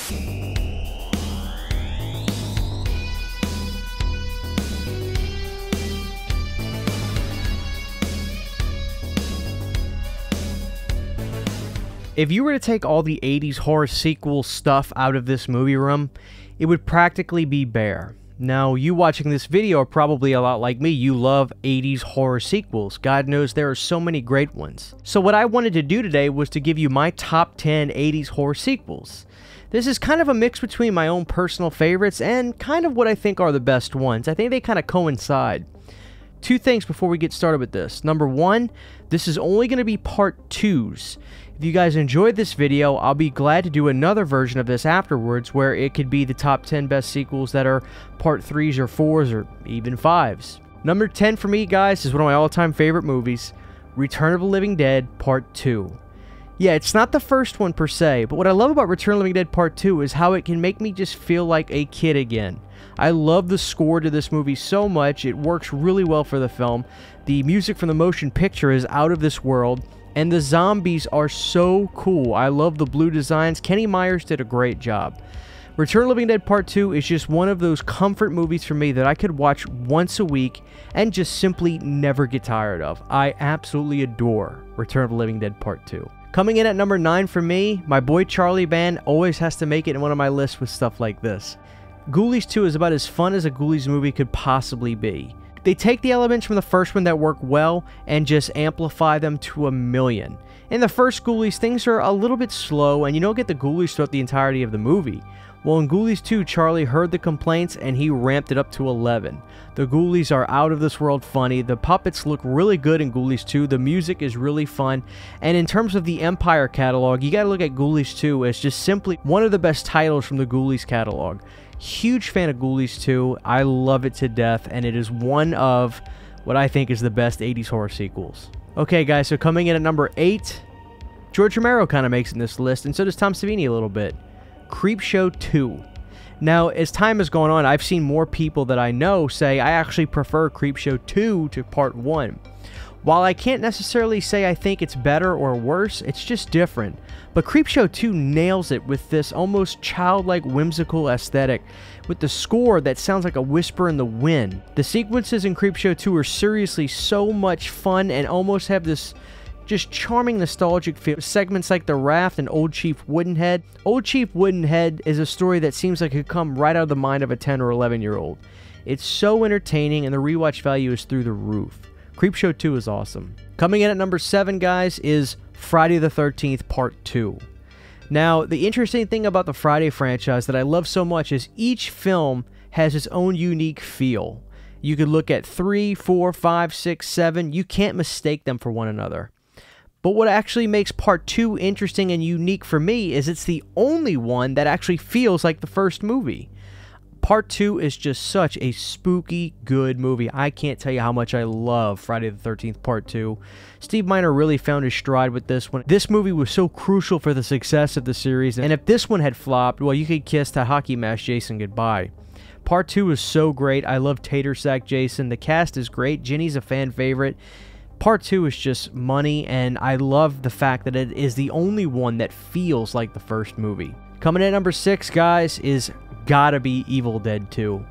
If you were to take all the 80s horror sequel stuff out of this movie room, it would practically be bare. Now, you watching this video are probably a lot like me. You love 80s horror sequels. God knows there are so many great ones. So what I wanted to do today was to give you my top 10 80s horror sequels. This is kind of a mix between my own personal favorites and kind of what I think are the best ones. I think they kind of coincide. Two things before we get started with this. Number one, this is only going to be part 2s. If you guys enjoyed this video, I'll be glad to do another version of this afterwards where it could be the top 10 best sequels that are part 3s or 4s or even 5s. Number 10 for me, guys, is one of my all-time favorite movies, Return of the Living Dead Part 2. Yeah, it's not the first one per se, but what I love about Return of the Living Dead Part 2 is how it can make me just feel like a kid again. I love the score to this movie so much. It works really well for the film. The music from the motion picture is out of this world, and the zombies are so cool. I love the blue designs. Kenny Myers did a great job. Return of the Living Dead Part 2 is just one of those comfort movies for me that I could watch once a week and just simply never get tired of. I absolutely adore Return of the Living Dead Part 2. Coming in at number 9 for me, my boy Charlie Band always has to make it in one of my lists with stuff like this. Ghoulies 2 is about as fun as a Ghoulies movie could possibly be. They take the elements from the first one that work well and just amplify them to a million. In the first Ghoulies, things are a little bit slow and you don't get the Ghoulies throughout the entirety of the movie. Well, in Ghoulies 2, Charlie heard the complaints and he ramped it up to 11. The Ghoulies are out of this world funny, the puppets look really good in Ghoulies 2, the music is really fun, and in terms of the Empire catalog, you gotta look at Ghoulies 2 as just simply one of the best titles from the Ghoulies catalog. Huge fan of Ghoulies 2, I love it to death, and it is one of what I think is the best 80s horror sequels. Okay guys, so coming in at number 8, George Romero kind of makes it in this list, and so does Tom Savini a little bit. Creepshow II. Now, as time has gone on, I've seen more people that I know say I actually prefer Creepshow II to Part 1. While I can't necessarily say I think it's better or worse, it's just different. But Creepshow 2 nails it with this almost childlike whimsical aesthetic, with the score that sounds like a whisper in the wind. The sequences in Creepshow 2 are seriously so much fun and almost have this just charming nostalgic feel. Segments like The Raft and Old Chief Woodenhead. Old Chief Woodenhead is a story that seems like it could come right out of the mind of a 10 or 11-year-old. It's so entertaining and the rewatch value is through the roof. Creepshow 2 is awesome. Coming in at number 7, guys, is Friday the 13th Part 2. Now, the interesting thing about the Friday franchise that I love so much is each film has its own unique feel. You could look at 3, 4, 5, 6, 7. You can't mistake them for one another. But what actually makes Part 2 interesting and unique for me is it's the only one that actually feels like the first movie. Part 2 is just such a spooky, good movie. I can't tell you how much I love Friday the 13th Part 2. Steve Miner really found his stride with this one. This movie was so crucial for the success of the series, and if this one had flopped, well, you could kiss the hockey mask Jason goodbye. Part 2 is so great. I love Tater Sack Jason. The cast is great. Ginny's a fan favorite. Part 2 is just money, and I love the fact that it is the only one that feels like the first movie. Coming in at number 6, guys, is gotta be Evil Dead 2.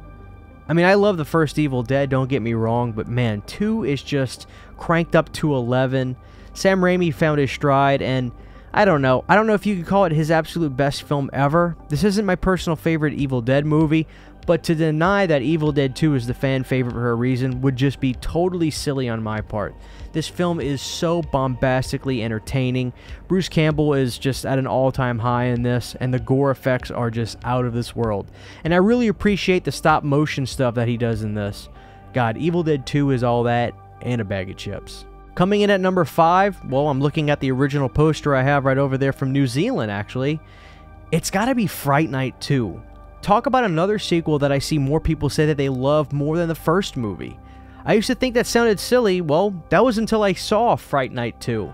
I mean, I love the first Evil Dead, don't get me wrong, but man, 2 is just cranked up to 11. Sam Raimi found his stride, and I don't know if you could call it his absolute best film ever. This isn't my personal favorite Evil Dead movie, but to deny that Evil Dead 2 is the fan favorite for a reason would just be totally silly on my part. This film is so bombastically entertaining. Bruce Campbell is just at an all-time high in this, and the gore effects are just out of this world. And I really appreciate the stop-motion stuff that he does in this. God, Evil Dead 2 is all that and a bag of chips. Coming in at number 5, well, I'm looking at the original poster I have right over there from New Zealand, actually. It's gotta be Fright Night 2. Talk about another sequel that I see more people say that they love more than the first movie. I used to think that sounded silly. Well, that was until I saw Fright Night 2.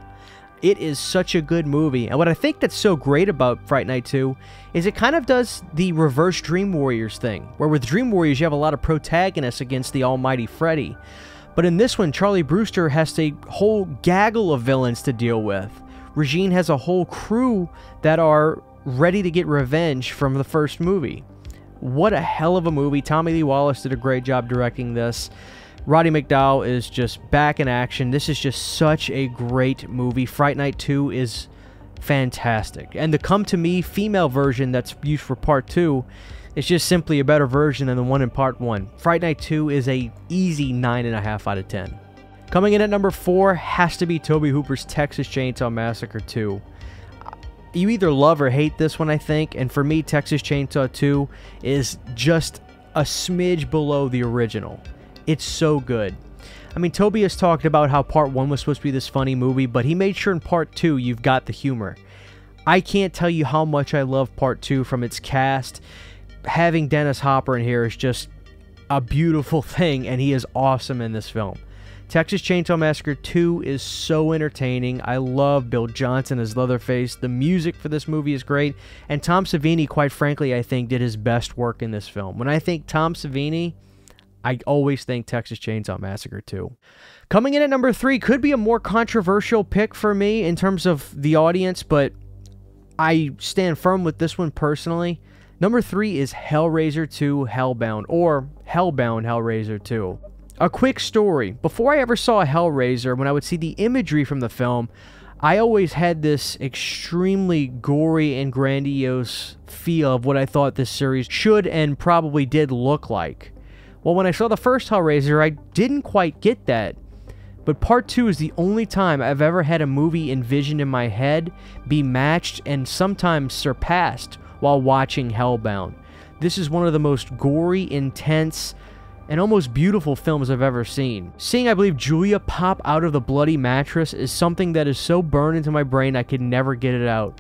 It is such a good movie, and what I think that's so great about Fright Night 2 is it kind of does the reverse Dream Warriors thing, where with Dream Warriors you have a lot of protagonists against the almighty Freddy. But in this one, Charlie Brewster has a whole gaggle of villains to deal with. Regine has a whole crew that are ready to get revenge from the first movie. What a hell of a movie. Tommy Lee Wallace did a great job directing this. Roddy McDowall is just back in action. This is just such a great movie. Fright Night 2 is fantastic. And the Come To Me female version that's used for Part 2 is just simply a better version than the one in Part 1. Fright Night 2 is a easy 9.5 out of 10. Coming in at number 4 has to be Tobe Hooper's Texas Chainsaw Massacre 2. You either love or hate this one, I think, and for me, Texas Chainsaw 2 is just a smidge below the original. It's so good. I mean, Tobe has talked about how Part 1 was supposed to be this funny movie, but he made sure in Part 2 you've got the humor. I can't tell you how much I love Part 2 from its cast. Having Dennis Hopper in here is just a beautiful thing, and he is awesome in this film. Texas Chainsaw Massacre 2 is so entertaining. I love Bill Johnson as Leatherface. The music for this movie is great. And Tom Savini, quite frankly, I think did his best work in this film. When I think Tom Savini, I always think Texas Chainsaw Massacre 2. Coming in at number 3 could be a more controversial pick for me in terms of the audience, but I stand firm with this one personally. Number 3 is Hellraiser 2 Hellbound, or Hellbound Hellraiser 2. A quick story. Before I ever saw Hellraiser, when I would see the imagery from the film, I always had this extremely gory and grandiose feel of what I thought this series should and probably did look like. Well, when I saw the first Hellraiser, I didn't quite get that. But Part 2 is the only time I've ever had a movie envisioned in my head be matched and sometimes surpassed while watching Hellbound. This is one of the most gory, intense, and almost beautiful films I've ever seen. Seeing, I believe, Julia pop out of the bloody mattress is something that is so burned into my brain I could never get it out.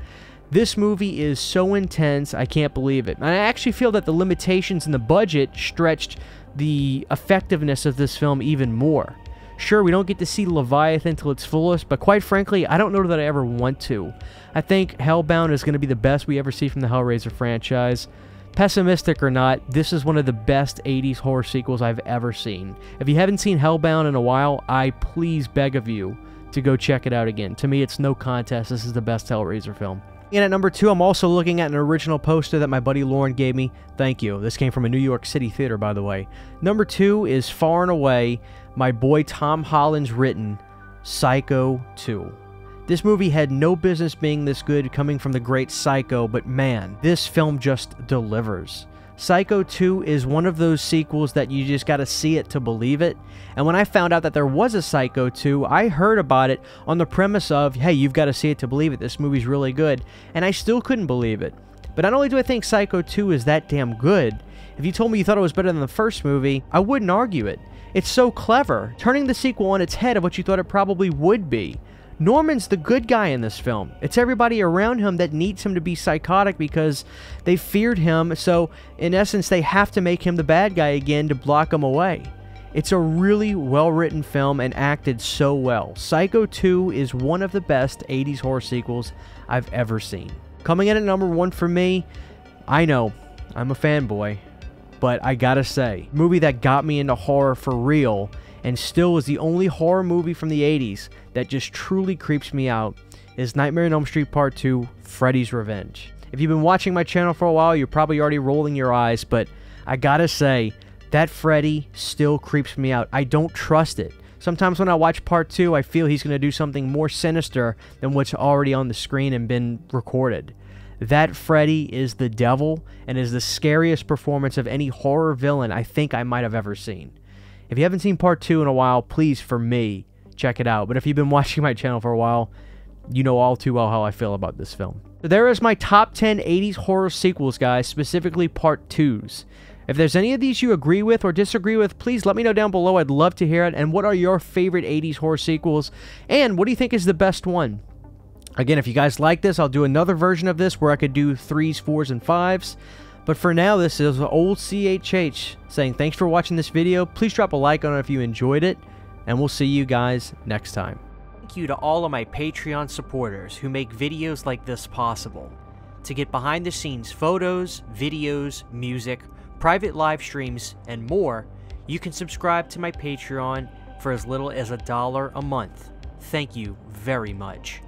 This movie is so intense, I can't believe it. And I actually feel that the limitations in the budget stretched the effectiveness of this film even more. Sure, we don't get to see Leviathan till its fullest, but quite frankly, I don't know that I ever want to. I think Hellbound is going to be the best we ever see from the Hellraiser franchise. Pessimistic or not, this is one of the best 80s horror sequels I've ever seen. If you haven't seen Hellbound in a while, I please beg of you to go check it out again. To me, it's no contest. This is the best Hellraiser film. And at number 2, I'm also looking at an original poster that my buddy Lauren gave me. Thank you. This came from a New York City theater, by the way. Number 2 is far and away my boy Tom Holland's written Psycho 2. This movie had no business being this good coming from the great Psycho, but man, this film just delivers. Psycho 2 is one of those sequels that you just gotta see it to believe it. And when I found out that there was a Psycho 2, I heard about it on the premise of, hey, you've got to see it to believe it. This movie's really good. And I still couldn't believe it. But not only do I think Psycho 2 is that damn good, if you told me you thought it was better than the first movie, I wouldn't argue it. It's so clever, turning the sequel on its head of what you thought it probably would be. Norman's the good guy in this film. It's everybody around him that needs him to be psychotic because they feared him, so in essence they have to make him the bad guy again to block him away. It's a really well-written film and acted so well. Psycho 2 is one of the best 80s horror sequels I've ever seen. Coming in at number 1 for me, I know, I'm a fanboy, but I gotta say, movie that got me into horror for real and still is the only horror movie from the 80s that just truly creeps me out is Nightmare on Elm Street Part 2, Freddy's Revenge. If you've been watching my channel for a while, you're probably already rolling your eyes, but I gotta say, that Freddy still creeps me out. I don't trust it. Sometimes when I watch Part 2, I feel he's going to do something more sinister than what's already on the screen and been recorded. That Freddy is the devil and is the scariest performance of any horror villain I think I might have ever seen. If you haven't seen Part 2 in a while, please, for me, check it out. But if you've been watching my channel for a while, you know all too well how I feel about this film. So there is my top 10 80s horror sequels, guys, specifically Part 2s. If there's any of these you agree with or disagree with, please let me know down below. I'd love to hear it. And what are your favorite 80s horror sequels? And what do you think is the best one? Again, if you guys like this, I'll do another version of this where I could do 3s, 4s, and 5s. But for now, this is old CHH saying thanks for watching this video. Please drop a like on it if you enjoyed it. And we'll see you guys next time. Thank you to all of my Patreon supporters who make videos like this possible. To get behind the scenes photos, videos, music, private live streams, and more, you can subscribe to my Patreon for as little as $1 a month. Thank you very much.